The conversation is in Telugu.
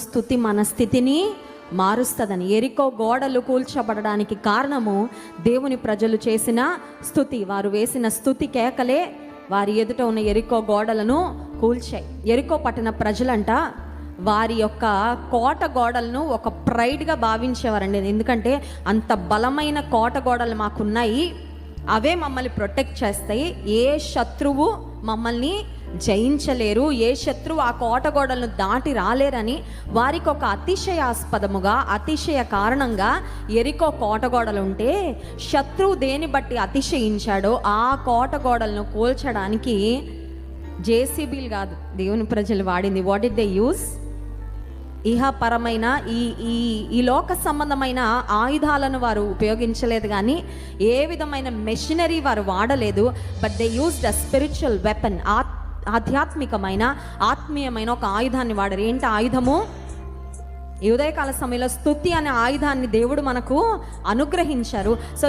స్తుతి మన స్థితిని మారుస్తుందని. ఎరికో గోడలు కూల్చబడడానికి కారణము దేవుని ప్రజలు చేసిన స్తుతి. వారు వేసిన స్తుతి కేకలే వారి ఎదుట ఉన్న ఎరికో గోడలను కూల్చాయి. ఎరికో పట్టణ ప్రజలంట వారి యొక్క కోట గోడలను ఒక ప్రైడ్గా భావించేవారండి. ఎందుకంటే అంత బలమైన కోట గోడలు మాకున్నాయి, అవే మమ్మల్ని ప్రొటెక్ట్ చేస్తాయి, ఏ శత్రువు మమ్మల్ని జయించలేరు, ఏ శత్రువు ఆ కోట గోడలను దాటి రాలేరని వారికి ఒక అతిశయాస్పదముగా అతిశయ కారణంగా ఎరికో కోట గోడలు ఉంటే, శత్రువు దేని బట్టి అతిశయించాడో ఆ కోట గోడలను కూల్చడానికి జేసీబీలు కాదు దేవుని ప్రజలు వాడింది. What did they use? ఇహపరమైన ఈ లోక సంబంధమైన ఆయుధాలను వారు ఉపయోగించలేదు, కానీ ఏ విధమైన మెషినరీ వారు వాడలేదు. But they use the spiritual weapon, ఆధ్యాత్మికమైన ఆత్మీయమైన ఒక ఆయుధాన్ని వాడారు. ఏంటి ఆయుధము? ఈ ఉదయకాల సమయంలో స్తుతి అనే ఆయుధాన్ని దేవుడు మనకు అనుగ్రహించారు. సో